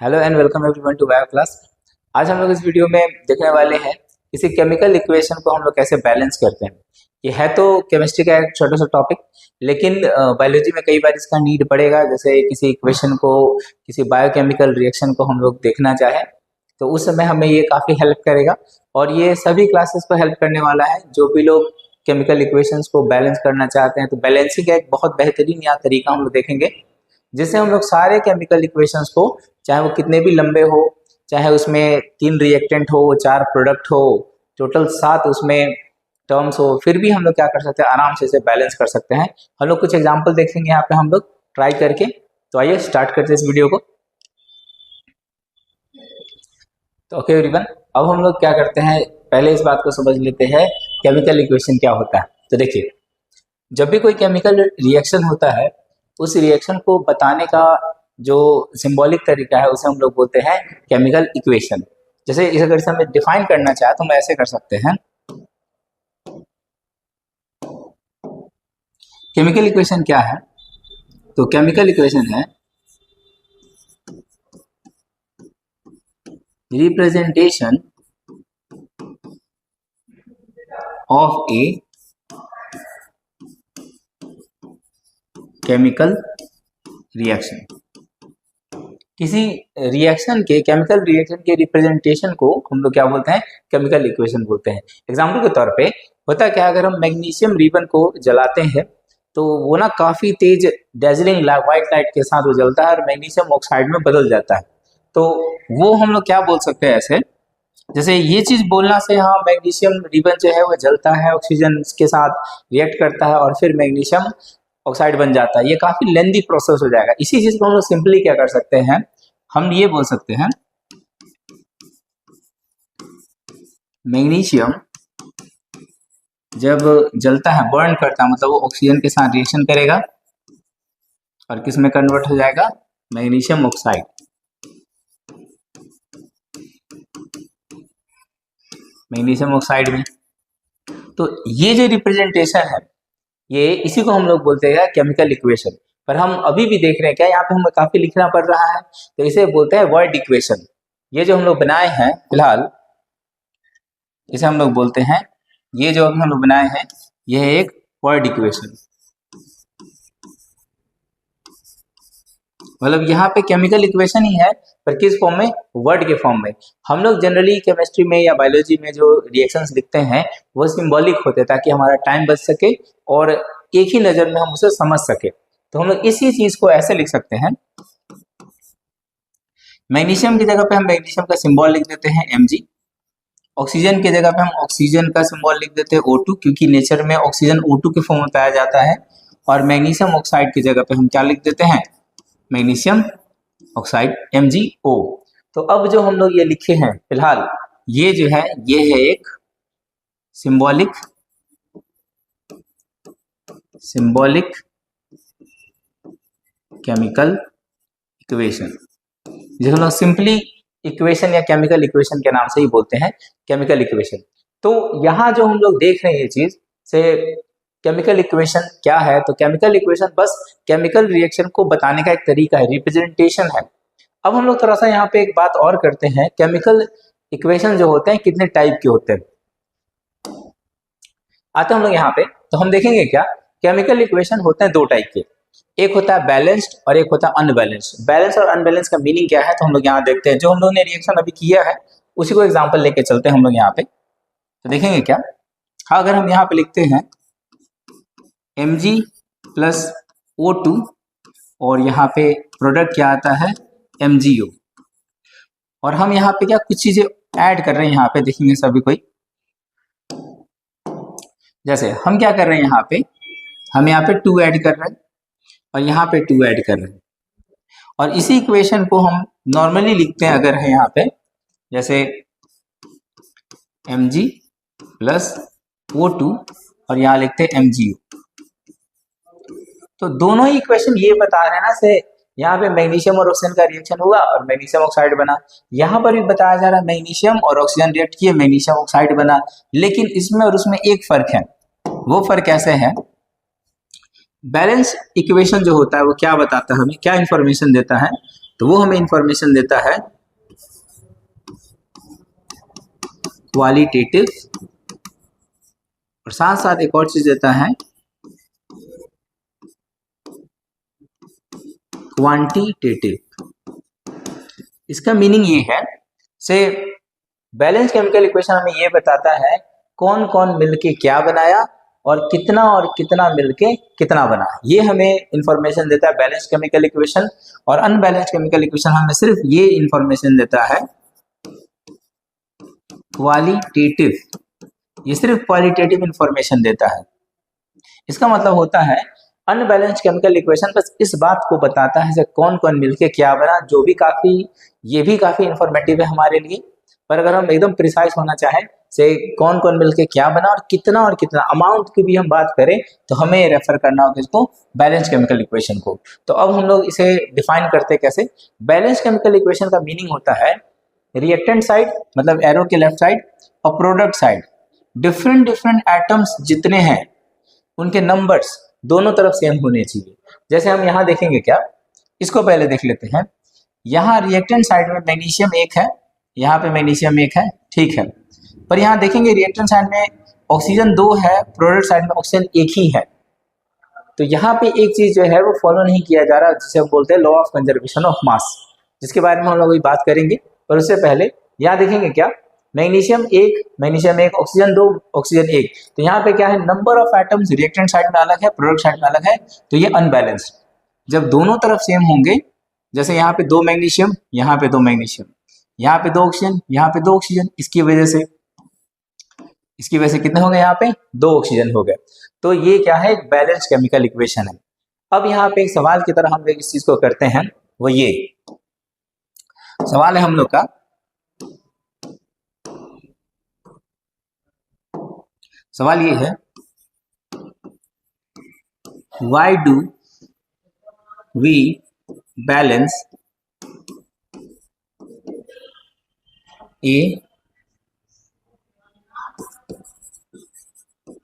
Hello and welcome everyone to bio class. आज हम लोग इस वीडियो में देखने वाले हैं किसी केमिकल इक्वेशन को हम लोग कैसे बैलेंस करते हैं। ये है तो केमिस्ट्री का एक छोटा सा टॉपिक, लेकिन बायोलॉजी में कई बार इसका नीड पड़ेगा। जैसे किसी इक्वेशन को, किसी बायोकेमिकल रिएक्शन को हम लोग देखना चाहें तो उस समय हमें ये काफ़ी हेल्प करेगा। और ये सभी क्लासेस को हेल्प करने वाला है। जो भी लोग केमिकल इक्वेशंस को बैलेंस करना चाहते हैं तो बैलेंसिंग का एक बहुत बेहतरीन यहाँ तरीका हम लोग देखेंगे, जिससे हम लोग सारे केमिकल इक्वेशंस को, चाहे वो कितने भी लंबे हो, चाहे उसमें 3 रिएक्टेंट हो, 4 प्रोडक्ट हो, टोटल 7 उसमें टर्म्स हो, फिर भी हम लोग क्या कर सकते हैं, आराम से इसे बैलेंस कर सकते हैं। हम लोग कुछ एग्जांपल देखेंगे यहाँ पे हम लोग ट्राई करके। तो आइए स्टार्ट करते हैं इस वीडियो को। तो ओके एवरीवन, अब हम लोग क्या करते हैं, पहले इस बात को समझ लेते हैं केमिकल इक्वेशन क्या होता है। तो देखिए, जब भी कोई केमिकल रिएक्शन होता है, उस रिएक्शन को बताने का जो सिंबॉलिक तरीका है उसे हम लोग बोलते हैं केमिकल इक्वेशन। जैसे इसे अगर हमें डिफाइन करना चाहे तो हम ऐसे कर सकते हैं। केमिकल इक्वेशन क्या है? तो केमिकल इक्वेशन है representation of a chemical reaction. किसी रिएक्शन के, केमिकल रिएक्शन के रिप्रेजेंटेशन को हम लोग क्या बोलते हैं, केमिकल इक्वेशन बोलते हैं। एग्जाम्पल के तौर पे होता क्या, अगर हम मैग्नीशियम रिबन को जलाते हैं तो वो ना काफी तेज डेजलिंग व्हाइट लाइट के साथ वो जलता है और मैग्नीशियम ऑक्साइड में बदल जाता है। तो वो हम लोग क्या बोल सकते हैं ऐसे, जैसे ये चीज बोलना से, हाँ मैग्नीशियम रिबन जो है वो जलता है, ऑक्सीजन के साथ रिएक्ट करता है और फिर मैग्नीशियम ऑक्साइड बन जाता है। ये काफी लेंदी प्रोसेस हो जाएगा। इसी चीज को हम लोग सिंपली क्या कर सकते हैं, हम ये बोल सकते हैं मैग्नीशियम जब जलता है, बर्न करता है, मतलब वो ऑक्सीजन के साथ रिएक्शन करेगा और किस में कन्वर्ट हो जाएगा, मैग्नीशियम ऑक्साइड। मैग्नीशियम ऑक्साइड में। तो ये जो रिप्रेजेंटेशन है, ये इसी को हम लोग बोलते हैं केमिकल इक्वेशन। पर हम अभी भी देख रहे हैं क्या, यहाँ पे हमें काफी लिखना पड़ रहा है, तो इसे बोलते हैं वर्ड इक्वेशन। ये जो हम लोग बनाए हैं फिलहाल, इसे हम लोग बोलते हैं, ये जो हम लोग बनाए हैं यह है एक वर्ड इक्वेशन। मतलब यहाँ पे केमिकल इक्वेशन ही है, पर किस फॉर्म में, वर्ड के फॉर्म में। हम लोग जनरली केमिस्ट्री में या बायोलॉजी में जो रिएक्शंस लिखते हैं वो सिंबॉलिक होते हैं, ताकि हमारा टाइम बच सके और एक ही नजर में हम उसे समझ सके। तो हम लोग इसी चीज को ऐसे लिख सकते हैं, मैग्नीशियम की जगह पे हम मैग्नीशियम का सिंबल लिख देते हैं Mg। ऑक्सीजन की जगह पे हम ऑक्सीजन का सिंबल लिख देते हैं O2, क्योंकि नेचर में ऑक्सीजन O2 के फॉर्म में पाया जाता है। और मैग्नीशियम ऑक्साइड की जगह पे हम क्या लिख देते हैं, मैग्नीशियम ऑक्साइड MgO। तो अब जो हम लोग ये लिखे हैं फिलहाल, ये जो है ये है एक सिंबॉलिक केमिकल इक्वेशन, जिसे हम लोग सिंपली इक्वेशन या केमिकल इक्वेशन के नाम से ही बोलते हैं, केमिकल इक्वेशन। तो यहाँ जो हम लोग देख रहे हैं ये चीज से, केमिकल इक्वेशन क्या है, तो केमिकल इक्वेशन बस केमिकल रिएक्शन को बताने का एक तरीका है, रिप्रेजेंटेशन है। अब हम लोग थोड़ा सा यहाँ पे एक बात और करते हैं, केमिकल इक्वेशन जो होते हैं कितने टाइप के होते हैं। आते हम लोग यहाँ पे, तो हम देखेंगे क्या, केमिकल इक्वेशन होते हैं 2 टाइप के। एक होता है बैलेंस्ड और एक होता है अनबैलेंस्ड। बैलेंस और अनबैलेंस का मीनिंग क्या है, तो हम लोग यहाँ देखते हैं। जो हम लोग ने रिएक्शन अभी किया है उसी को एग्जांपल लेके चलते हैं हम लोग यहाँ पे, तो देखेंगे क्या। हाँ, अगर हम यहाँ पे लिखते हैं Mg प्लस O2 और यहाँ पे प्रोडक्ट क्या आता है, MgO, और हम यहाँ पे क्या कुछ चीजें ऐड कर रहे हैं, यहाँ पे देखेंगे सभी कोई। जैसे हम क्या कर रहे हैं, यहाँ पे हम यहाँ पे 2 ऐड कर रहे हैं और यहाँ पे 2 ऐड कर रहे हैं। और इसी इक्वेशन को हम नॉर्मली लिखते हैं, अगर है यहाँ पे जैसे Mg प्लस O2 और यहाँ लिखते हैं MgO। तो दोनों ही इक्वेशन ये बता रहे हैं ना से, यहाँ पे मैग्नीशियम और ऑक्सीजन का रिएक्शन हुआ और मैग्नीशियम ऑक्साइड बना। यहाँ पर भी बताया जा रहा है मैग्नीशियम और ऑक्सीजन रिएक्ट किए, मैग्नीशियम ऑक्साइड बना। लेकिन इसमें और उसमें एक फर्क है। वो फर्क कैसे है, बैलेंस इक्वेशन जो होता है वो क्या बताता है हमें, क्या इंफॉर्मेशन देता है, तो वो हमें इंफॉर्मेशन देता है क्वालिटेटिव, और साथ साथ एक और चीज देता है क्वांटिटेटिव। इसका मीनिंग ये है से बैलेंस केमिकल इक्वेशन हमें ये बताता है कौन कौन मिलके क्या बनाया और कितना मिलके कितना बना। ये हमें इंफॉर्मेशन देता है बैलेंस केमिकल इक्वेशन। और अनबैलेंस केमिकल इक्वेशन हमें सिर्फ ये इंफॉर्मेशन देता है क्वालिटेटिव, ये सिर्फ क्वालिटेटिव इंफॉर्मेशन देता है। इसका मतलब होता है अनबैलेंस केमिकल इक्वेशन बस इस बात को बताता है कौन कौन मिलके क्या बना, जो भी ये भी काफी इंफॉर्मेटिव है हमारे लिए। पर अगर हम एकदम प्रिसाइज होना चाहें से कौन कौन मिलके क्या बना और कितना अमाउंट की भी हम बात करें तो हमें रेफर करना होगा इसको बैलेंस केमिकल इक्वेशन को। तो अब हम लोग इसे डिफाइन करते हैं कैसे। बैलेंस केमिकल इक्वेशन का मीनिंग होता है रिएक्टेंट साइड मतलब एरो के लेफ्ट साइड और प्रोडक्ट साइड डिफरेंट एटम्स जितने हैं उनके नंबर्स दोनों तरफ सेम होने चाहिए। जैसे हम यहाँ देखेंगे, क्या इसको पहले देख लेते हैं। यहाँ रिएक्टेंट साइड में मैग्नीशियम 1 है, यहाँ पे मैग्नीशियम 1 है, ठीक है। पर यहाँ देखेंगे रिएक्टेंट साइड में ऑक्सीजन 2 है, प्रोडक्ट साइड में ऑक्सीजन 1 ही है। तो यहाँ पे एक चीज जो है वो फॉलो नहीं किया जा रहा, जिसे हम बोलते हैं लॉ ऑफ कंजर्वेशन ऑफ मास, जिसके बारे में हम लोग अभी बात करेंगे। पर उससे पहले यहाँ देखेंगे क्या मैग्नीशियम 1 ऑक्सीजन 2 ऑक्सीजन 1। तो यहाँ पे क्या है number of atoms reactant side में अलग है, प्रोडक्ट साइड में अलग है, तो ये अनबैलेंस्ड। जब दोनों तरफ सेम होंगे, जैसे यहाँ पे 2 मैग्नीशियम, यहाँ पे 2 मैग्नीशियम, यहाँ पे 2 ऑक्सीजन, यहाँ पे 2 ऑक्सीजन, इसकी वजह से कितने हो गए, यहाँ पे 2 ऑक्सीजन हो गए। तो ये क्या है बैलेंस केमिकल इक्वेशन है। अब यहाँ पे एक सवाल की तरह हम लोग इस चीज को करते हैं, वो ये सवाल है हम लोग का, सवाल ये है why do we balance a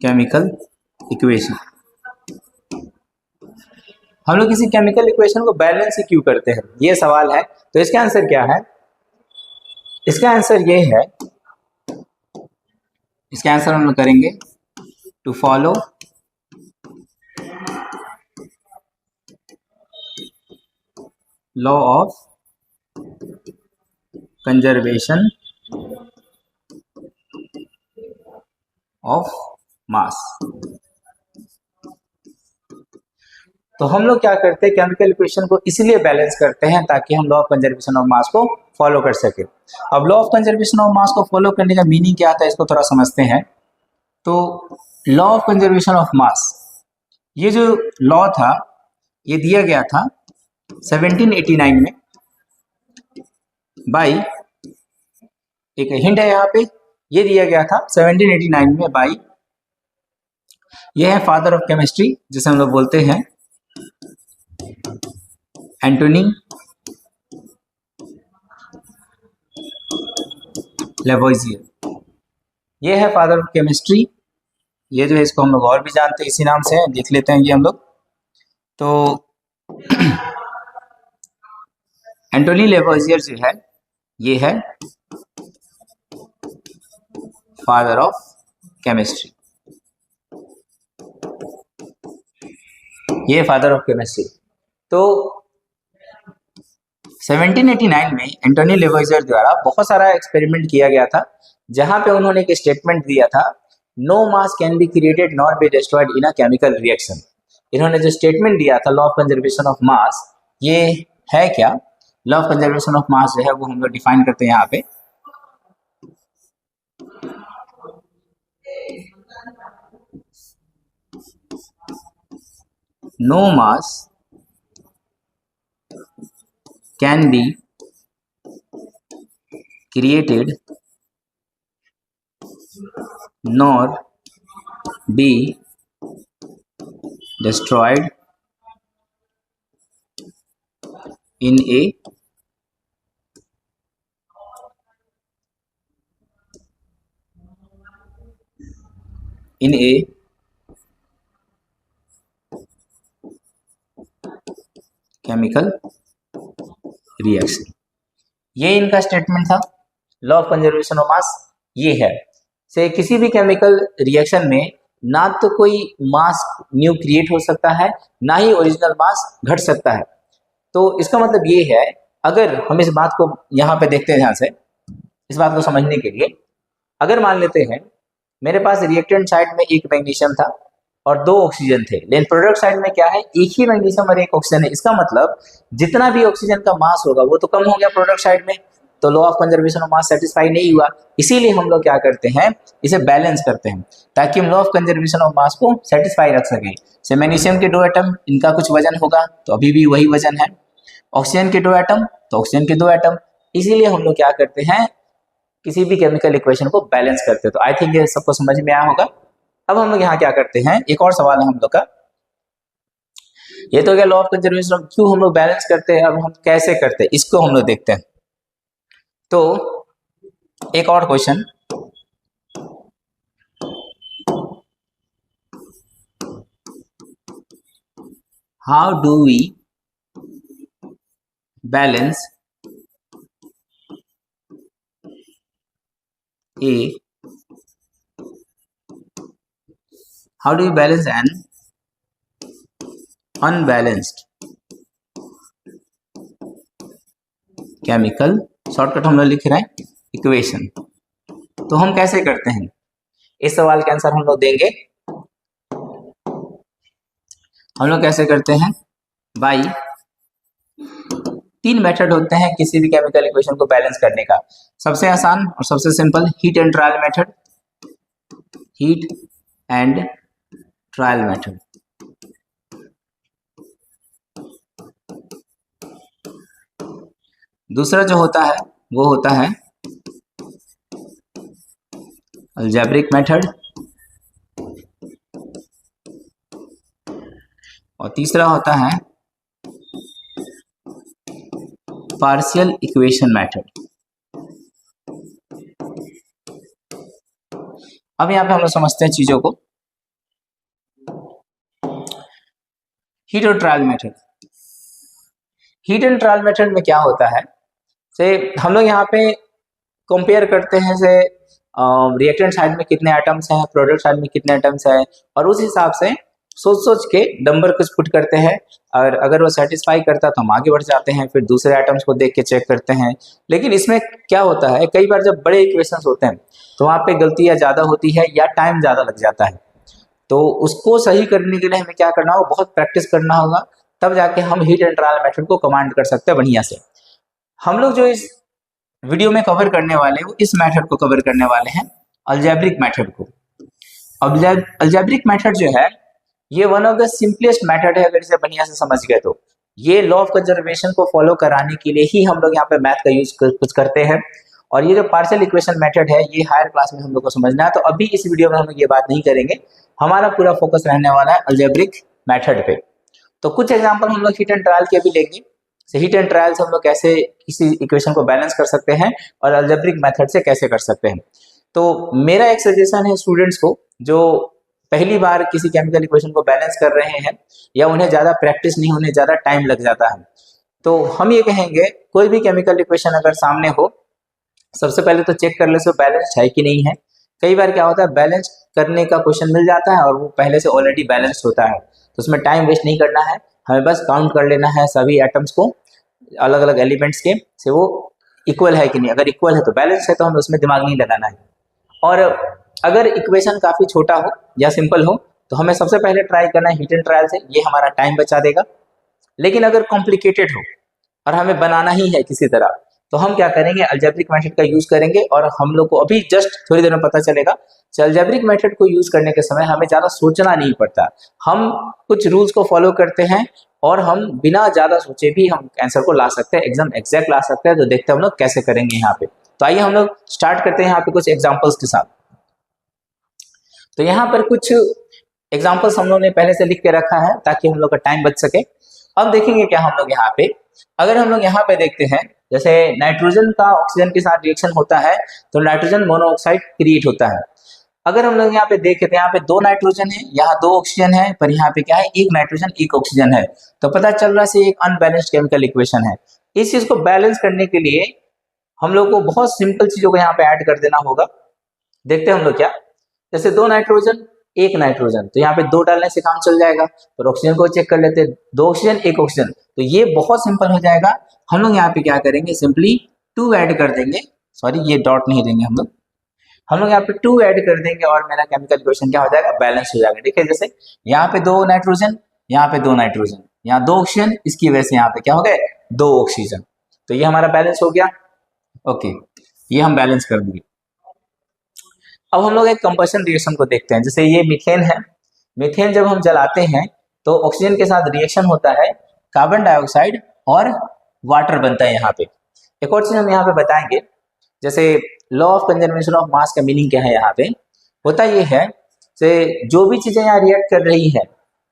chemical equation। हम लोग किसी केमिकल इक्वेशन को बैलेंस ही क्यों करते हैं, ये सवाल है। तो इसका आंसर क्या है, इसका आंसर ये है, इसका आंसर हम लोग करेंगे to follow law of conservation of mass. तो हम लोग क्या करते हैं केमिकल इक्वेशन को इसलिए बैलेंस करते हैं ताकि हम लॉ ऑफ कंजर्वेशन ऑफ मास को फॉलो कर सके। अब लॉ ऑफ कंजर्वेशन ऑफ मास को फॉलो करने का मीनिंग क्या आता है इसको थोड़ा समझते हैं। तो law of conservation of mass, ये जो लॉ था ये दिया गया था 1789 में बाई, एक हिंट है यहाँ पे, ये दिया गया था 1789 में बाई, ये है फादर ऑफ केमिस्ट्री जिसे हम लोग बोलते हैं एंटोनी लेवोइजियर। ये है फादर ऑफ केमिस्ट्री, ये जो है इसको हम लोग और भी जानते हैं इसी नाम से, देख लेते हैं ये हम लोग। तो एंटोनी लेवोइजियर जो है ये है फादर ऑफ केमिस्ट्री, ये फादर ऑफ केमिस्ट्री। तो 1789 में एंटोनी लेवोइजियर द्वारा बहुत सारा एक्सपेरिमेंट किया गया था, जहां पे उन्होंने एक स्टेटमेंट दिया था no mass can be created not be destroyed in a chemical reaction. इन्होंने जो स्टेटमेंट दिया था law of conservation of mass, ये है क्या, law of conservation of mass जो है वो हम लोग डिफाइन करते हैं यहाँ पे। No mass can be created nor be destroyed in a chemical reaction. ये इनका स्टेटमेंट था, law of conservation of mass ये है। से किसी भी केमिकल रिएक्शन में ना तो कोई मास न्यू क्रिएट हो सकता है, ना ही ओरिजिनल मास घट सकता है। तो इसका मतलब ये है, अगर हम इस बात को यहाँ पे देखते हैं, ध्यान से इस बात को समझने के लिए, अगर मान लेते हैं मेरे पास रिएक्टेंट साइड में एक मैग्नीशियम था और 2 ऑक्सीजन थे, लेकिन प्रोडक्ट साइड में क्या है, एक ही मैग्नीशियम और एक ऑक्सीजन है। इसका मतलब जितना भी ऑक्सीजन का मास होगा वो तो कम हो गया प्रोडक्ट साइड में, तो law of conservation of mass satisfy नहीं हुआ। इसीलिए हम लोग क्या करते हैं, इसे बैलेंस करते हैं ताकि हम लॉ ऑफ कंजर्वेशन ऑफ मास को सेटिस्फाई रख सकें। से मैग्नीशियम के 2 एटम, इनका कुछ वजन होगा तो अभी भी वही वजन है, ऑक्सीजन के 2 एटम तो ऑक्सीजन के 2 एटम। इसीलिए हम लोग क्या करते हैं, किसी भी केमिकल इक्वेशन को बैलेंस करते हैं। तो आई थिंक ये सबको समझ में आया होगा। अब हम लोग यहाँ क्या करते हैं, एक और सवाल है हम लोग का, ये तो क्या लॉ ऑफ कंजर्वेशन, क्यों हम लोग बैलेंस करते हैं, अब हम कैसे करते हैं इसको हम लोग देखते हैं। तो एक और question, how do we balance an unbalanced chemical, shortcut हम लोग लिख रहे हैं इक्वेशन। तो हम कैसे करते हैं, इस सवाल के आंसर हम लोग देंगे, हम लोग कैसे करते हैं भाई, 3 मेथड होते हैं किसी भी केमिकल इक्वेशन को बैलेंस करने का। सबसे आसान और सबसे simple heat and trial method, heat and trial method. दूसरा जो होता है वो होता है अलजेब्रिक मेथड, और तीसरा होता है पार्शियल इक्वेशन मेथड। अब यहाँ पे हम लोग समझते हैं चीजों को। हीट और trial method, heat and trial method में क्या होता है, से हम लोग यहाँ पे कंपेयर करते हैं से रिएक्टेंट साइड में कितने एटम्स हैं, प्रोडक्ट साइड में कितने एटम्स हैं, और उस हिसाब से सोच सोच के नंबर कुछ पुट करते हैं, और अगर वो सेटिस्फाई करता तो हम आगे बढ़ जाते हैं, फिर दूसरे एटम्स को देख के चेक करते हैं। लेकिन इसमें क्या होता है, कई बार जब बड़े इक्वेशंस होते हैं तो वहाँ पे गलतियाँ ज़्यादा होती है या टाइम ज़्यादा लग जाता है। तो उसको सही करने के लिए हमें क्या करना होगा, बहुत प्रैक्टिस करना होगा, तब जाके हम हीट एंड ट्रायल मेथड को कमांड कर सकते हैं बढ़िया से। हम लोग जो इस वीडियो में कवर करने वाले हैं वो इस मेथड को कवर करने वाले हैं, अलजेब्रिक मेथड को। अलजेब्रिक मेथड जो है ये one of the simplest method है, अगर इसे बढ़िया से समझ गए तो। ये लॉ ऑफ कंजर्वेशन को फॉलो कराने के लिए ही हम लोग यहाँ पे मैथ का यूज कुछ करते हैं। और ये जो पार्शियल इक्वेशन मेथड है ये हायर क्लास में हम लोग को समझना है, तो अभी इस वीडियो में हम लोग ये बात नहीं करेंगे, हमारा पूरा फोकस रहने वाला है अलजेब्रिक मेथड पे। तो कुछ एग्जाम्पल हम लोग हीट एंड ट्रायल के भी लेंगे, हीट एंड ट्रायल से हम लोग कैसे किसी इक्वेशन को बैलेंस कर सकते हैं और अलजेब्रिक मेथड से कैसे कर सकते हैं। तो मेरा एक सजेशन है स्टूडेंट्स को जो पहली बार किसी केमिकल इक्वेशन को बैलेंस कर रहे हैं या उन्हें ज़्यादा प्रैक्टिस नहीं, उन्हें ज़्यादा टाइम लग जाता है, तो हम ये कहेंगे कोई भी केमिकल इक्वेशन अगर सामने हो, सबसे पहले तो चेक कर ले सो बैलेंस्ड है कि नहीं है। कई बार क्या होता है, बैलेंस करने का क्वेश्चन मिल जाता है और वो पहले से ऑलरेडी बैलेंस्ड होता है, तो उसमें टाइम वेस्ट नहीं करना है, हमें बस काउंट कर लेना है सभी एटम्स को, अलग अलग एलिमेंट्स के से वो इक्वल है कि नहीं। अगर इक्वल है तो बैलेंस है, तो हमें उसमें दिमाग नहीं लगाना है। और अगर इक्वेशन काफ़ी छोटा हो या सिंपल हो तो हमें सबसे पहले ट्राई करना है हीट एंड ट्रायल से, ये हमारा टाइम बचा देगा। लेकिन अगर कॉम्प्लिकेटेड हो और हमें बनाना ही है किसी तरह, तो हम क्या करेंगे, अलजेब्रिक मेथड का यूज करेंगे। और हम लोग को अभी जस्ट थोड़ी देर में पता चलेगा, अलजेब्रिक मेथड को यूज करने के समय हमें ज़्यादा सोचना नहीं पड़ता, हम कुछ रूल्स को फॉलो करते हैं और हम बिना ज़्यादा सोचे भी हम आंसर को ला सकते हैं, एकदम एग्जैक्ट ला सकते हैं। तो देखते हैं हम लोग कैसे करेंगे यहाँ पे। तो आइए हम लोग स्टार्ट करते हैं यहाँ पे कुछ एग्जाम्पल्स के साथ। तो यहाँ पर कुछ एग्जाम्पल्स हम लोग ने पहले से लिख के रखा है ताकि हम लोग का टाइम बच सके। अब देखेंगे क्या हम लोग यहाँ पे, अगर हम लोग यहाँ पे देखते हैं, जैसे नाइट्रोजन का ऑक्सीजन के साथ रिएक्शन होता है तो नाइट्रोजन मोनोऑक्साइड क्रिएट होता है। अगर हम लोग यहाँ पे देखें तो यहाँ पे 2 नाइट्रोजन है, यहाँ 2 ऑक्सीजन है, पर यहाँ पे क्या है, 1 नाइट्रोजन 1 ऑक्सीजन है। तो पता चल रहा है एक अनबैलेंस्ड केमिकल इक्वेशन है। इस चीज को बैलेंस करने के लिए हम लोग को बहुत सिंपल चीजों को यहाँ पे ऐड कर देना होगा। देखते हैं हम लोग क्या, जैसे 2 नाइट्रोजन 1 नाइट्रोजन, तो यहाँ पे 2 डालने से काम चल जाएगा। तो ऑक्सीजन को चेक कर लेते हैं, 2 ऑक्सीजन 1 ऑक्सीजन, तो ये बहुत सिंपल हो जाएगा। हम लोग यहाँ पे क्या करेंगे, सिंपली 2 ऐड कर देंगे, सॉरी ये डॉट नहीं देंगे हम लोग यहाँ पे 2 ऐड कर देंगे और मेरा केमिकल इक्वेशन क्या हो जाएगा, बैलेंस हो जाएगा। देखिए जैसे यहाँ पे 2 नाइट्रोजन, यहाँ पे 2 नाइट्रोजन, यहाँ 2 ऑक्सीजन, इसकी वजह से यहाँ पे क्या हो गए 2 ऑक्सीजन, तो ये हमारा बैलेंस हो गया। ओके, ये हम बैलेंस कर देंगे। अब हम लोग एक कंबशन रिएक्शन को देखते हैं। जैसे ये मीथेन है, मीथेन जब हम जलाते हैं तो ऑक्सीजन के साथ रिएक्शन होता है, कार्बन डाइऑक्साइड और वाटर बनता है यहाँ पे। एक और चीज हम यहाँ पे बताएंगे, जैसे लॉ ऑफ कंजर्वेशन ऑफ मास का मीनिंग क्या है। यहाँ पे होता ये है से जो भी चीजें यहाँ रिएक्ट कर रही है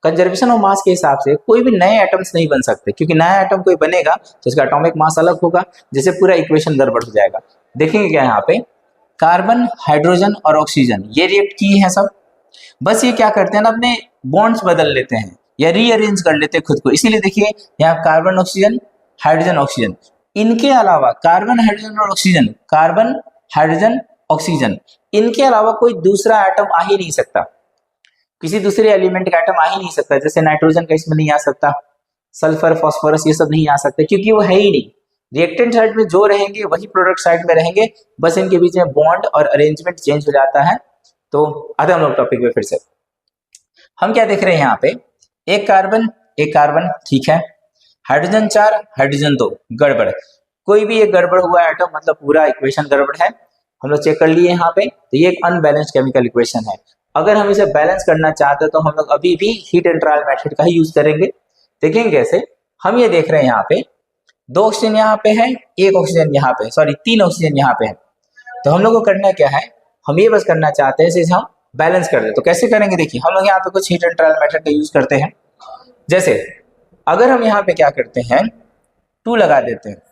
कंजर्वेशन ऑफ मास के हिसाब से कोई भी नए एटम्स नहीं बन सकते, क्योंकि नया एटम कोई बनेगा तो उसका एटॉमिक मास अलग होगा, जिससे पूरा इक्वेशन गड़बड़ हो जाएगा। देखेंगे क्या यहाँ पे, कार्बन हाइड्रोजन और ऑक्सीजन ये रिएक्ट की है सब, बस ये क्या करते हैं ना, अपने बॉन्ड्स बदल लेते हैं या रीअरेंज कर लेते हैं खुद को। इसीलिए देखिए यहाँ कार्बन ऑक्सीजन, हाइड्रोजन ऑक्सीजन, इनके अलावा कार्बन हाइड्रोजन और ऑक्सीजन, कार्बन हाइड्रोजन ऑक्सीजन, इनके अलावा कोई दूसरा एटम आ ही नहीं सकता, किसी दूसरे एलिमेंट का एटम आ ही नहीं सकता। जैसे नाइट्रोजन का इसमें नहीं आ सकता, सल्फर फॉस्फोरस ये सब नहीं आ सकते, क्योंकि वो है ही नहीं। रिएक्टेंट साइड में जो रहेंगे वही प्रोडक्ट साइड में रहेंगे, बस इनके बीच में बॉन्ड और अरेंजमेंट चेंज हो जाता है। तो आते हम लोग टॉपिक पे फिर से। हम क्या देख रहे हैं यहाँ पे, एक कार्बन ठीक है, हाइड्रोजन 4 हाइड्रोजन 2 गड़बड़, कोई भी एक गड़बड़ हुआ एटम मतलब पूरा इक्वेशन गड़बड़ है, हम लोग चेक कर लिए यहाँ पे। तो ये एक अनबैलेंस्ड केमिकल इक्वेशन है। अगर हम इसे बैलेंस करना चाहते हैं तो हम लोग अभी भी हीट एंड ट्रायल मेथड का ही यूज करेंगे। देखेंगे कैसे, हम ये देख रहे हैं यहाँ पे 2 ऑक्सीजन यहाँ पे है, 1 ऑक्सीजन यहाँ पे, सॉरी 3 ऑक्सीजन यहाँ पे है। तो हम लोग को करना क्या है, हम ये बस करना चाहते हैं इसे हम बैलेंस कर दे। तो कैसे करेंगे, देखिए हम लोग यहाँ पे कुछ हीट एंड ट्रायल मेथड का यूज करते हैं। जैसे अगर हम यहाँ पे क्या करते हैं 2 लगा देते हैं,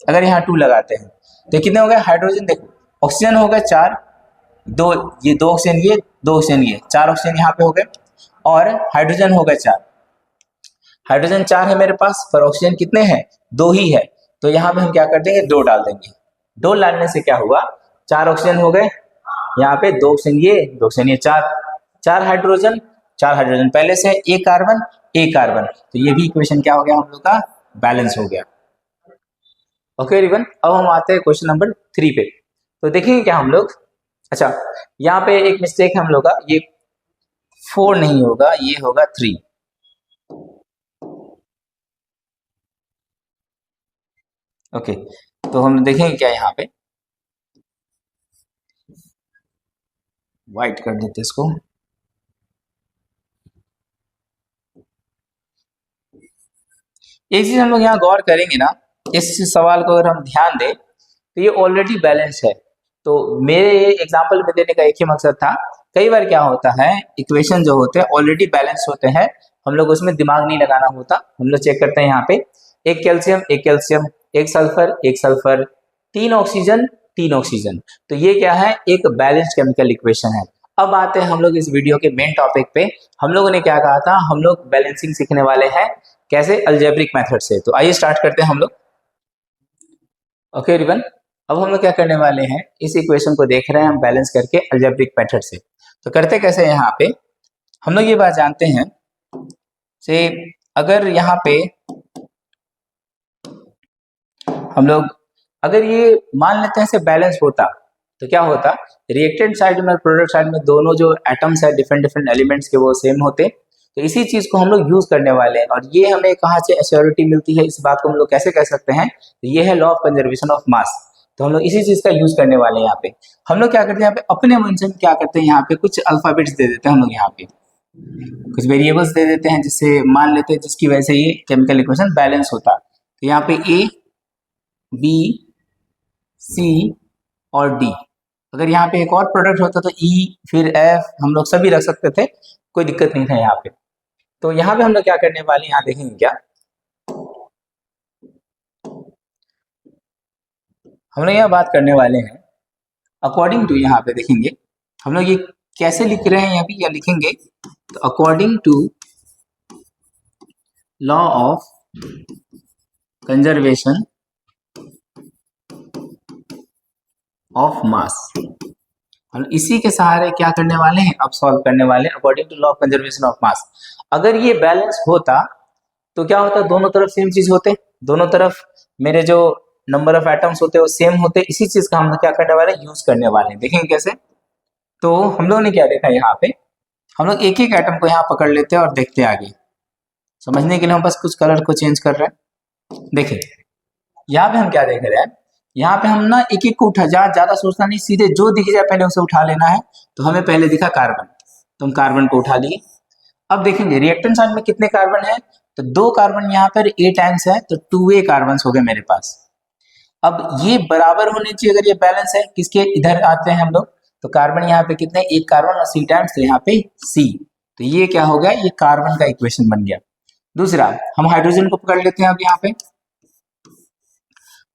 अगर यहाँ 2 लगाते हैं तो कितने हो गए, हाइड्रोजन देखो, ऑक्सीजन हो गए 4, 2 ये 2 ऑक्सीजन ये 2 ऑक्सीजन ये 4 ऑक्सीजन यहाँ पे हो गए, और हाइड्रोजन हो गए 4, हाइड्रोजन 4 है मेरे पास, पर ऑक्सीजन कितने हैं 2 ही है। तो यहाँ पे हम क्या कर देंगे 2 डाल देंगे, 2 डालने से क्या हुआ 4 ऑक्सीजन हो गए, यहाँ पे 2 ऑक्सीजन ये 2 ऑक्सीजन ये 4 हाइड्रोजन, 4 हाइड्रोजन पहले से, एक कार्बन, तो ये भी इक्वेशन क्या हो गया हम लोग का, बैलेंस हो गया। ओके एवरीवन, अब हम आते हैं क्वेश्चन नंबर 3 पे। तो देखेंगे क्या हम लोग, अच्छा यहाँ पे एक मिस्टेक है हम लोग का, ये 4 नहीं होगा, ये होगा 3। ओके, तो हम देखेंगे क्या यहाँ पे, वाइट कर देते इसको। एक चीज हम लोग यहाँ गौर करेंगे ना, इस सवाल को अगर हम ध्यान दें तो ये ऑलरेडी बैलेंस है। तो मेरे एग्जांपल में देने का एक ही मकसद था, कई बार क्या होता है इक्वेशन जो होते हैं ऑलरेडी बैलेंस होते हैं, हम लोग उसमें दिमाग नहीं लगाना होता। हम लोग चेक करते हैं यहाँ पे एक कैल्शियम, एक सल्फर, 3 ऑक्सीजन, 3 ऑक्सीजन, तो ये क्या है, एक बैलेंस्ड केमिकल इक्वेशन है। अब आते हैं हम लोग इस वीडियो के मेन टॉपिक पे। हम लोगों ने क्या कहा था, हम लोग बैलेंसिंग सीखने वाले हैं, कैसे, अलजेब्रिक मेथड से। तो आइए स्टार्ट करते हैं हम लोग। ओके एवरीवन, अब हम लोग क्या करने वाले हैं, इस इक्वेशन को देख रहे हैं हम बैलेंस करके अलजेब्रिक मेथड से। तो करते कैसे, यहाँ पे हम लोग ये बात जानते हैं से अगर यहाँ पे हम लोग अगर ये मान लेते हैं से बैलेंस होता तो क्या होता, रिएक्टेंट साइड में और प्रोडक्ट साइड में दोनों जो एटम्स है डिफरेंट एलिमेंट्स के वो सेम होते। तो इसी चीज को हम लोग यूज करने वाले हैं, और ये हमें कहाँ से एश्योरिटी मिलती है, इस बात को हम लोग कैसे कह सकते हैं, तो ये है law of conservation of mass. तो हम लोग इसी चीज का यूज करने वाले हैं। यहाँ पे हम लोग क्या करते हैं, यहाँ पे अपने मन से हम क्या करते हैं, यहाँ पे कुछ अल्फाबेट्स दे देते हैं हम लोग, यहाँ पे कुछ वेरिएबल्स दे देते हैं, जिससे मान लेते हैं जिसकी वजह से ये केमिकल इक्वेशन बैलेंस होता। तो यहाँ पे ए, बी, सी और डी, अगर यहाँ पे एक और प्रोडक्ट होता तो ई, फिर एफ, हम लोग सभी रख सकते थे, कोई दिक्कत नहीं था यहाँ पे। तो यहाँ पे हम लोग क्या करने वाले हैं, यहाँ देखेंगे क्या, हम लोग यहाँ बात करने वाले हैं अकॉर्डिंग टू, यहाँ पे देखेंगे हम लोग ये कैसे लिख रहे हैं, यहाँ पे क्या लिखेंगे, तो according to law of conservation of mass. हम इसी के सहारे क्या करने वाले हैं, अब सॉल्व करने वाले हैं according to law of conservation of mass. अगर ये बैलेंस होता तो क्या होता, दोनों तरफ सेम चीज होते, दोनों तरफ मेरे जो नंबर ऑफ एटम्स होते वो सेम होते। इसी चीज का हम लोग क्या करने वाले हैं, यूज करने वाले हैं। देखेंगे कैसे। तो हम लोगों ने क्या देखा, यहाँ पे हम लोग एक एक एटम को यहाँ पकड़ लेते हैं और देखते हैं आगे। समझने के लिए हम बस कुछ कलर को चेंज कर रहे हैं। देखिए यहाँ पे हम क्या देख रहे हैं, यहाँ पे हम ना एक एक को उठा, ज्यादा सोचना नहीं, सीधे जो दिख जाए पहले उसे उठा लेना है। तो हमें पहले दिखा कार्बन, तो हम कार्बन को उठा लिए। अब देखेंगे रिएक्टेंट साइड में कितने कार्बन है, तो 2 कार्बन यहाँ पर A टाइम्स है, तो 2A कार्बन हो गए मेरे पास। अब ये बराबर होने चाहिए, अगर ये बैलेंस है, किसके इधर आते हैं हम लोग, तो कार्बन यहाँ पे कितने, 1 कार्बन और C टाइम्स, तो यहाँ पे C। तो ये क्या हो गया, ये कार्बन का इक्वेशन बन गया। दूसरा हम हाइड्रोजन को पकड़ लेते हैं अब यहाँ पे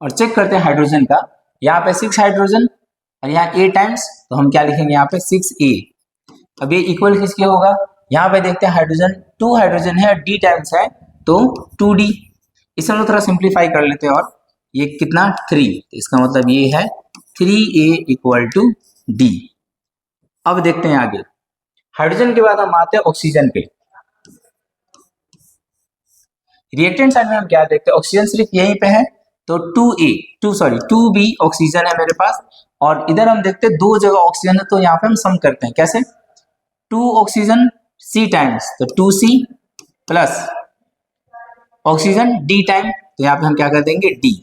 और चेक करते हैं हाइड्रोजन का। यहाँ पे 6 हाइड्रोजन और यहाँ A टाइम्स, तो हम क्या लिखेंगे यहाँ पे 6A। अब ये इक्वल किसके होगा, यहाँ पे देखते हैं हाइड्रोजन 2 हाइड्रोजन है और D टाइम्स है, तो 2D। इसे हम लोग थोड़ा सिंप्लीफाई कर लेते हैं, और ये कितना 3, इसका मतलब ये है 3A इक्वल टू D। अब देखते हैं आगे, हाइड्रोजन के बाद हम आते हैं ऑक्सीजन पे। रिएक्टेंट साइड में हम क्या देखते हैं, ऑक्सीजन सिर्फ यहीं पे है, तो 2B ऑक्सीजन है मेरे पास। और इधर हम देखते हैं 2 जगह ऑक्सीजन है, तो यहाँ पे हम सम करते हैं कैसे, 2 ऑक्सीजन C टाइम्स, तो 2C plus oxygen D time, तो यहाँ पे हम क्या कर देंगे D।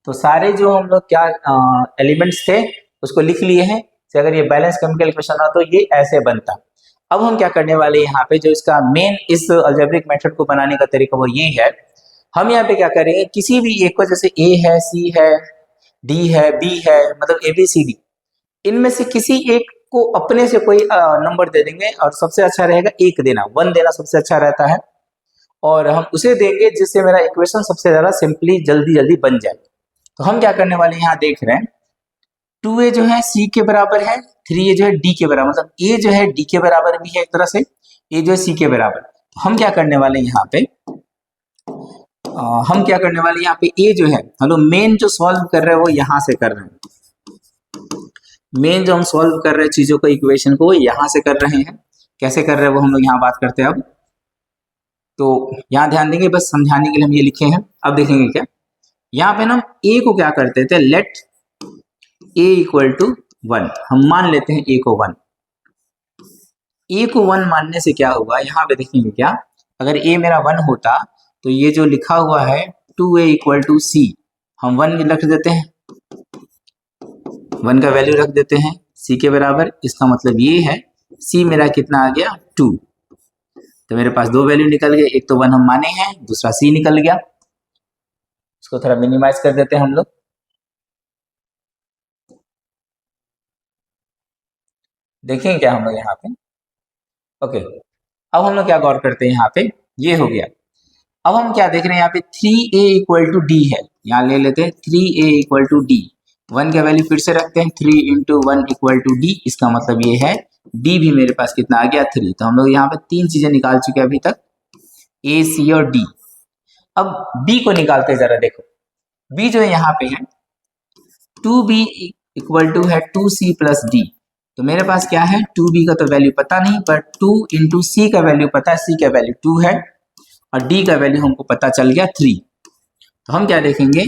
तो सारे जो हम लोग क्या एलिमेंट्स थे उसको लिख लिए हैं। तो अगर ये बैलेंस केमिकल इक्वेशन था तो ये ऐसे बनता। अब हम क्या करने वाले हैं, यहाँ पे जो इसका मेन इस अलजेब्रिक मेथड को बनाने का तरीका वो ये है, हम यहाँ पे क्या करेंगे, किसी भी एक को, जैसे A है, C है, D है, B है, मतलब ABCD, इनमें से किसी एक को अपने से कोई नंबर दे देंगे, और सबसे अच्छा रहेगा 1 देना, 1 देना सबसे अच्छा रहता है। और हम उसे देंगे जिससे मेरा इक्वेशन सबसे ज्यादा सिंपली जल्दी जल्दी बन जाए। तो हम क्या करने वाले हैं, यहाँ देख रहे हैं 2A जो है C के बराबर है, 3A जो है D के बराबर, मतलब A जो है D के बराबर भी है एक तरह से, A जो है C के बराबर। तो हम क्या करने वाले हैं यहाँ पे, हम क्या करने वाले हैं यहाँ पे, A जो है हम लोग मेन जो सॉल्व कर रहे हैं वो यहाँ से कर रहे हैं। मेन जो हम सॉल्व कर रहे हैं चीजों को, इक्वेशन को, वो यहाँ से कर रहे हैं। कैसे कर रहे हैं वो हम लोग यहाँ बात करते हैं अब। तो यहाँ ध्यान देंगे, बस समझाने के लिए हम ये लिखे हैं। अब देखेंगे क्या, यहाँ पे ना हम A को क्या करते थे, लेट A इक्वल टू 1, हम मान लेते हैं A को 1। A को 1 मानने से क्या होगा, यहाँ पे देखेंगे क्या, अगर A मेरा 1 होता तो ये जो लिखा हुआ है 2A इक्वल टू C, हम 1 रख देते हैं, 1 का वैल्यू रख देते हैं C के बराबर। इसका मतलब ये है C मेरा कितना आ गया 2। तो मेरे पास 2 वैल्यू निकल गए, एक तो 1 हम माने हैं, दूसरा C निकल गया। इसको थोड़ा मिनिमाइज कर देते हैं हम लोग। देखेंगे क्या हम लोग यहाँ पे, ओके। अब हम लोग क्या गौर करते हैं यहाँ पे, ये हो गया। अब हम क्या देख रहे हैं यहाँ पे 3A इक्वल टू D है, यहाँ ले लेते हैं 3A इक्वल टू D। 1 का वैल्यू फिर से रखते हैं, 3 इंटू 1 इक्वल टू D। इसका मतलब ये है D भी मेरे पास कितना आ गया 3। तो हम लोग यहाँ पे 3 चीजें निकाल चुके हैं अभी तक, A, C और D। अब B को निकालते हैं जरा, देखो B जो है यहाँ पे है 2B इक्वल टू है 2C प्लस D। तो मेरे पास क्या है, 2B का तो वैल्यू पता नहीं, पर 2 इंटू C का वैल्यू पता है, C का वैल्यू 2 है और D का वैल्यू हमको पता चल गया 3। तो हम क्या देखेंगे,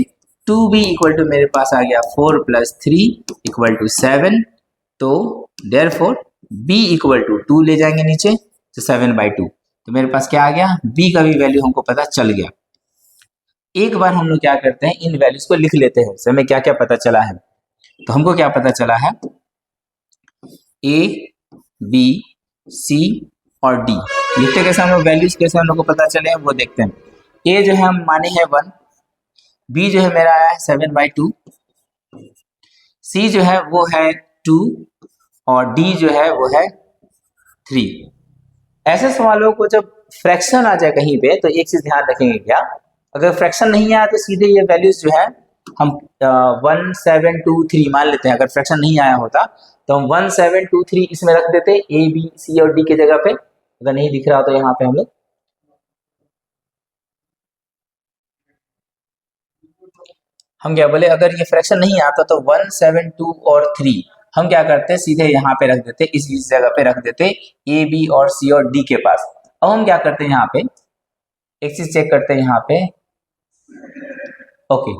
2B इक्वल टू मेरे पास आ गया 4 प्लस 3 इक्वल टू 7। तो देयरफॉर B इक्वल टू 2 ले जाएंगे नीचे, तो 7/2। तो मेरे पास क्या आ गया, B का भी वैल्यू हमको पता चल गया। एक बार हम लोग क्या करते हैं, इन वैल्यूज को लिख लेते हैं, हमें क्या क्या पता चला है। तो हमको क्या पता चला है, A, B, C और D। लिखते कैसे हम लोग, वैल्यूज कैसे हम लोग को पता चले वो देखते हैं। A जो है हम माने हैं 1, B जो है मेरा आया है 7/2, C जो है वो है 2 और D जो है वो है 3। ऐसे सवालों को जब फ्रैक्शन आ जाए कहीं पे, तो एक चीज ध्यान रखेंगे क्या, अगर फ्रैक्शन नहीं आया तो सीधे ये वैल्यूज जो है हम 1 7 2 3 मान लेते हैं। अगर फ्रैक्शन नहीं आया होता तो हम 1 7 2 3 इसमें रख देते, A, B, C और D के जगह पे। अगर नहीं दिख रहा तो यहाँ पे हम लोग हम क्या बोले, अगर ये फ्रैक्शन नहीं आता तो 1, 7, 2 और 3 हम क्या करते हैं, सीधे यहाँ पे रख देते, इस जगह पे रख देते ए, बी और सी और डी के पास। अब हम क्या करते हैं, यहाँ पे एक चीज चेक करते हैं यहाँ पे। ओके,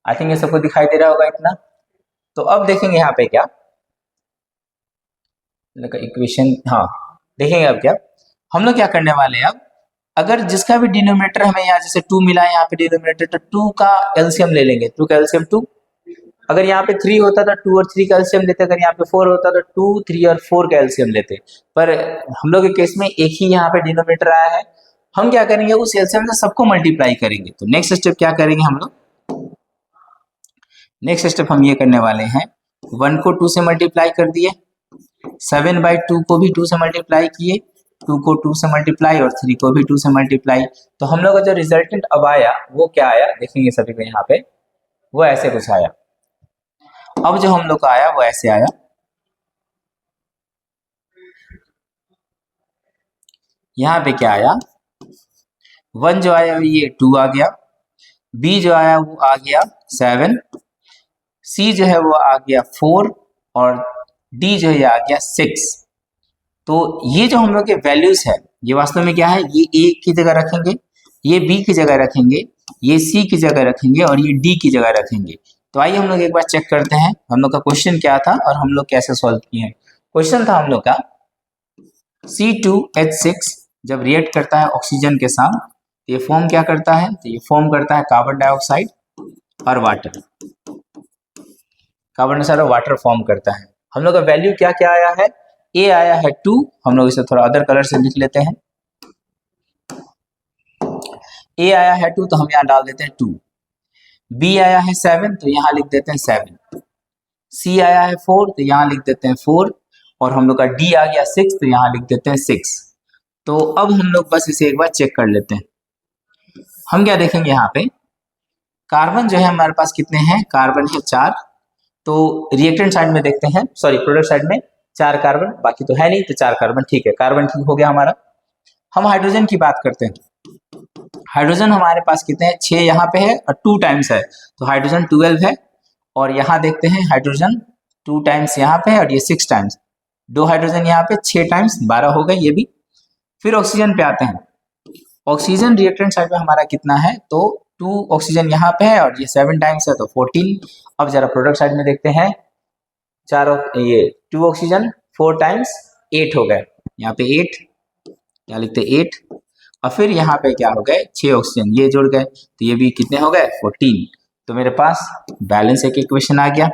आई थिंक ये सबको दिखाई दे रहा होगा इतना। तो अब देखेंगे यहाँ पे क्या इक्वेशन, हाँ देखेंगे अब क्या हम लोग क्या करने वाले हैं। अब अगर जिसका भी डिनोमिनेटर हमें यहाँ जैसे 2 मिला है यहाँ पे डिनोमिनेटर, तो 2 का एलसीएम ले लेंगे। 2 का एलसीएम 2। अगर यहाँ पे 3 होता तो 2 और 3 का एलसीएम लेते, अगर यहाँ पे 4 होता तो 2, 3 और 4 का एलसीएम लेते। पर हम लोग के केस में एक ही यहाँ पे डिनोमिनेटर आया है, हम क्या करेंगे, उस एलसीएम से सबको मल्टीप्लाई करेंगे। तो नेक्स्ट स्टेप क्या करेंगे हम लोग, नेक्स्ट स्टेप हम ये करने वाले हैं, 1 को 2 से मल्टीप्लाई कर दिए, 7/2 को भी 2 से मल्टीप्लाई किए, 2 को 2 से मल्टीप्लाई और 3 को भी 2 से मल्टीप्लाई। तो हम लोग का जो रिजल्टेंट अब आया वो क्या आया, देखेंगे सभी को यहाँ पे, वो ऐसे कुछ आया। अब जो हम लोग का आया वो ऐसे आया, यहाँ पे क्या आया, 1 जो आया ये 2 आ गया, बी जो आया वो आ गया 7, सी जो है वो आ गया 4 और डी जो है आ गया 6। तो ये जो हम लोग के वैल्यूज है ये वास्तव में क्या है, ये ए की जगह रखेंगे, ये बी की जगह रखेंगे, ये सी की जगह रखेंगे और ये डी की जगह रखेंगे। तो आइए हम लोग एक बार चेक करते हैं हम लोग का क्वेश्चन क्या था और हम लोग कैसे सॉल्व किए हैं। क्वेश्चन था हम लोग का C2H6 जब रिएक्ट करता है ऑक्सीजन के साथ, तो ये फॉर्म क्या करता है, तो ये फॉर्म करता है कार्बन डाइऑक्साइड और वाटर, कार्बन डाइऑक्साइड और वाटर फॉर्म करता है। हम लोग का वैल्यू क्या क्या आया है, ए आया है 2, हम लोग इसे थोड़ा अदर कलर से लिख लेते हैं। ए आया है 2 तो हम यहाँ डाल देते हैं 2, बी आया है 7 तो यहाँ लिख देते हैं 7, सी आया है 4 तो यहाँ लिख देते हैं 4 और हम लोग का डी आ गया 6 तो यहाँ लिख देते हैं 6। तो अब हम लोग बस इसे एक बार चेक कर लेते हैं। हम क्या देखेंगे यहाँ पे, कार्बन जो है हमारे पास कितने हैं, कार्बन है 4, तो रिएक्टेंट साइड में देखते हैं, सॉरी प्रोडक्ट साइड में 4 कार्बन, बाकी तो है नहीं, तो 4 कार्बन ठीक है, कार्बन ठीक हो गया हमारा। हम हाइड्रोजन की बात करते हैं, हाइड्रोजन हमारे पास कितने हैं, 6 यहाँ पे है और 2 टाइम्स है, तो हाइड्रोजन 12 है। और यहाँ देखते हैं हाइड्रोजन 2 टाइम्स यहाँ पे है और ये 6 टाइम्स, 2 हाइड्रोजन यहाँ पे 6 टाइम्स 12 हो गए ये भी। फिर ऑक्सीजन पे आते हैं, ऑक्सीजन रिएक्टेंट साइड में हमारा कितना है, तो 2 ऑक्सीजन यहाँ पे है और ये 7 टाइम्स है तो 14। अब जरा प्रोडक्ट साइड में देखते हैं, ये 2 ऑक्सीजन 4 टाइम्स 8 हो गए, यहाँ पे 8, यहाँ लिखते 8 और फिर यहाँ पे क्या हो गए 6 ऑक्सीजन ये जुड़ गए, तो ये भी कितने हो गए 14। तो मेरे पास बैलेंस एक इक्वेशन आ गया।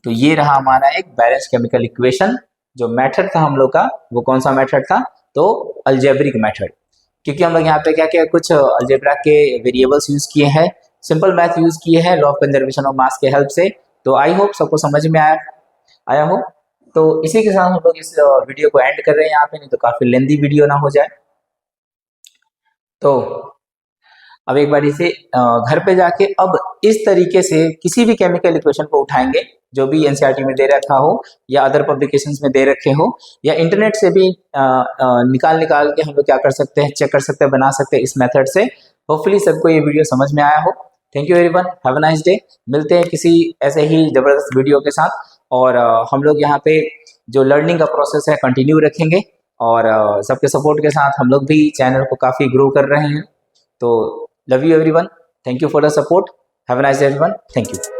तो ये रहा हमारा एक बैलेंस केमिकल इक्वेशन। जो मेथड था हम लोग का वो कौन सा मेथड था, तो अलजेब्रिक मेथड, क्योंकि हम लोग यहाँ पे क्या क्या कुछ अलजेब्रा के वेरिएबल्स यूज किए हैं, सिंपल मैथ यूज किए हैं लॉ ऑफ कंजर्वेशन ऑफ मास के हेल्प से। तो आई होप सबको समझ में आया हो। तो इसी के साथ हम लोग इस वीडियो को एंड कर रहे हैं यहाँ पे, नहीं तो काफी लेंदी वीडियो ना हो जाए। तो अब एक बार इसे घर पे जाके अब इस तरीके से किसी भी केमिकल इक्वेशन को उठाएंगे जो भी एनसीईआरटी में दे रखा हो या अदर पब्लिकेशंस में दे रखे हो या इंटरनेट से भी निकाल के हम लोग क्या कर सकते हैं, चेक कर सकते हैं, बना सकते हैं इस मेथड से। होपफुली सबको ये वीडियो समझ में आया हो। Thank you everyone, have a nice day. मिलते हैं किसी ऐसे ही जबरदस्त वीडियो के साथ और हम लोग यहाँ पे जो लर्निंग का प्रोसेस है कंटिन्यू रखेंगे और सबके सपोर्ट के साथ हम लोग भी चैनल को काफ़ी ग्रो कर रहे हैं। तो love you everyone, thank you for the support, have a nice day everyone, thank you.